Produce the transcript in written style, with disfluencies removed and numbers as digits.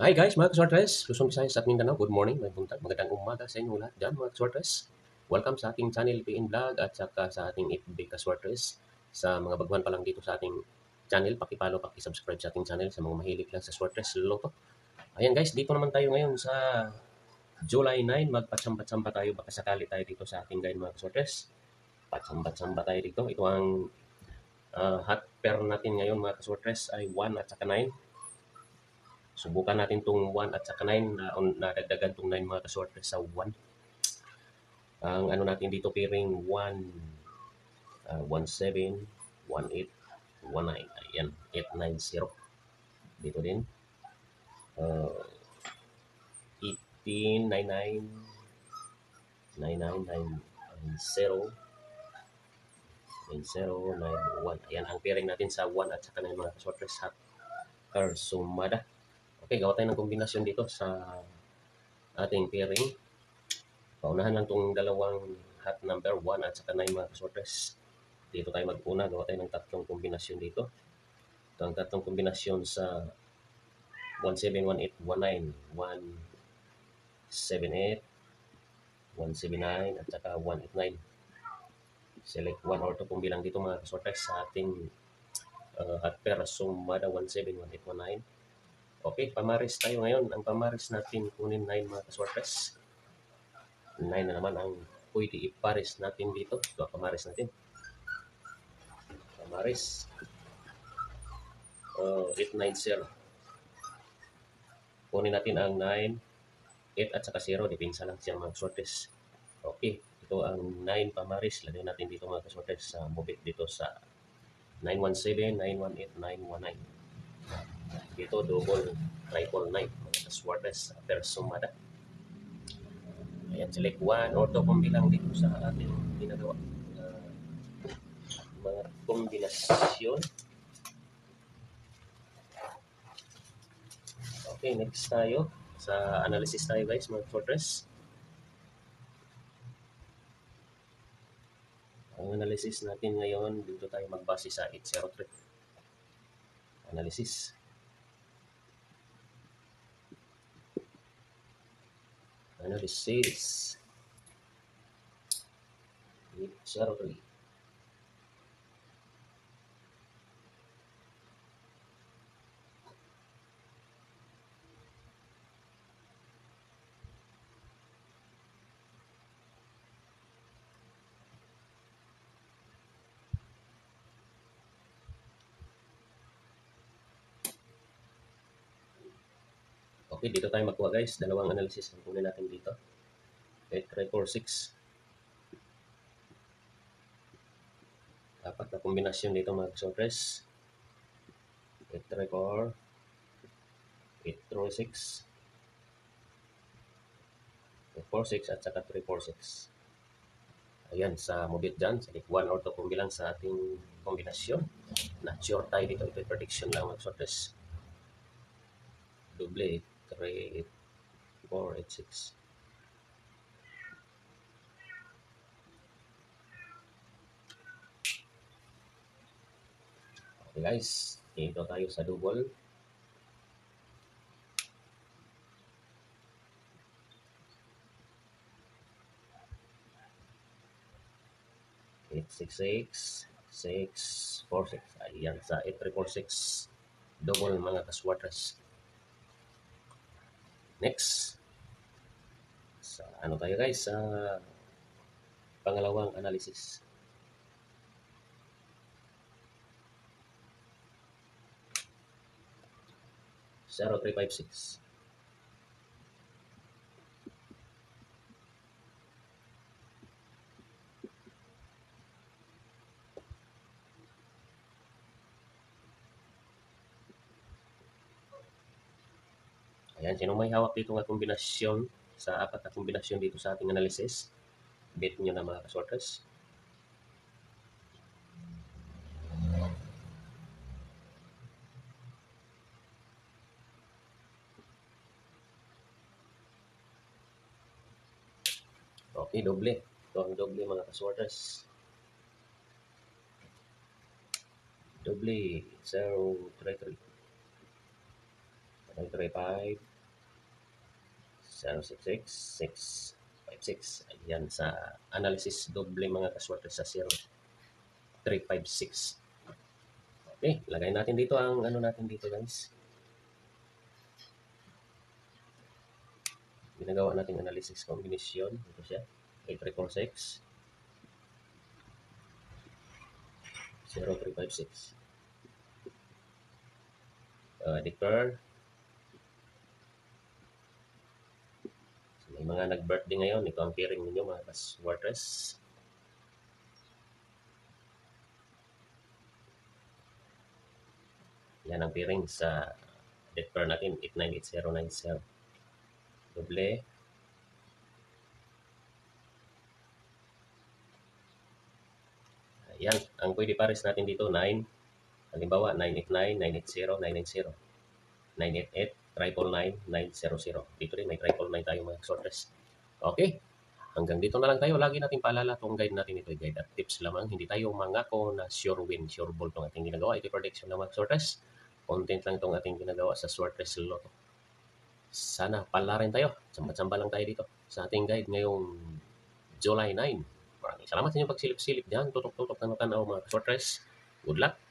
Hi guys, mga kaswartres, Luzon, Visayas at Mindanao. Good morning, may buntag, magandang umaga sa inyo lahat dyan mga kaswartres. Welcome sa ating channel PN Vlog at saka sa ating FB kaswartres. Sa mga baguhan pa lang dito sa ating channel, pakipalo, pakisubscribe sa ating channel sa mga mahilig lang sa swartres luluto. Ayan guys, dito naman tayo ngayon sa July 9, magpatsamba-tsamba tayo, baka sakali tayo dito sa ating guide mga kaswartres. Patsamba-tsamba tayo dito. Ito ang hot pair natin ngayon mga kaswartres ay 1 at saka 9. Subukan natin tong 1 at saka 9 na nadagdagan tong 9 mga kaswerte sa 1. Ang ano natin dito pairing 1, 17, 18, 19. Ayan, 890. Dito din. Uh, 18, 99, 99, 90, 90, 91. Ayan, ang pairing natin sa 1 at saka 9 mga kaswerte sa Sumada. Okay, gawa tayo ng kombinasyon dito sa ating pairing. Paunahan lang itong dalawang hot number 1 at saka 9 mga kaswartres. Dito tayo mag-una. Gawa tayo ng tatlong kombinasyon dito. Ito ang tatlong kombinasyon sa 171819, 178, 179 at saka 189. Select 1 or 2 kung bilang dito mga kaswartres sa ating hot pair sumada 171819. Okay, pamaris tayo ngayon. Ang pamaris natin kunin 9 mga kaswartres. 9 na naman ang pwede ipares natin dito. Ito pamaris natin. Pamaris 890. Kunin natin ang 9, 8 at saka 0. Depensa lang siya mga kaswartes. Okay. Ito ang 9 pamaris. Lagay natin dito mga kaswartes sa mobit dito sa 917, 918, 919. Dito double, triple 9 mga kaswartes per sumada. Ayan, select 1 or 2 kung bilang dito sa ating ginagawa. Mga kombinasyon. Okay, next tayo. Sa analysis tayo guys, mga kaswartes. Ang analysis natin ngayon, dito tayo magbase sa 803. Analysis. Analysis. 803. Okay, dito tayo magkuha guys. Dalawang analysis ang kunin natin dito. 8346. Apat na kombinasyon dito mga kasopres. 834, 836, 846 at saka 346. Ayan, sa mobit dyan, select 1 or 2 kung bilang sa ating kombinasyon. Not sure tayo dito. Ito prediction lang mga kasopres. Double 8, 3, 8, 4, 8, 6. Okay guys, dito tayo sa double. Eight, six, six, 6, 4, 6. Ayan, sa 8346. Double mga kaswartres. Next. Sa ano tayo guys, sa pangalawang analysis. 0356. Ayan, sino may hawak dito nga kombinasyon sa apat na kombinasyon dito sa ating analysis? Bet nyo na mga kaswartres. Okay, doble. Ito ang doble mga kaswartres. Doble, 033. 935 066 656. Ayan sa analysis doble mga kaswerte sa 0356. Okay, lagay natin dito ang ano natin dito guys. Ginagawa nating analysis combination. Ito siya. 8346 0356. Declare. So, may mga nag-birthday ngayon. Ito ang pairing ninyo mga kaswartres. Yan ang pairing sa declare natin. 898090. Doble. Ayan. Ang pwede pares natin dito 9. Halimbawa 989, 980, 990. 988, 999, 900. Dito rin may 999 tayo mga sortes. Okay. Hanggang dito na lang tayo. Lagi natin paalala itong guide natin ito. Guide at tips lamang. Hindi tayo mangako na sure win, sure ball itong ating ginagawa. Ito prediction ng mga sortes. Content lang itong ating ginagawa sa Sortes Lotto. Sana pala rin tayo. Samba-samba lang tayo dito sa ating guide ngayong July 9. Maraming salamat sa inyong pagsilip-silip dyan. Tutok-tutok na tanaw mga sortes. Good luck.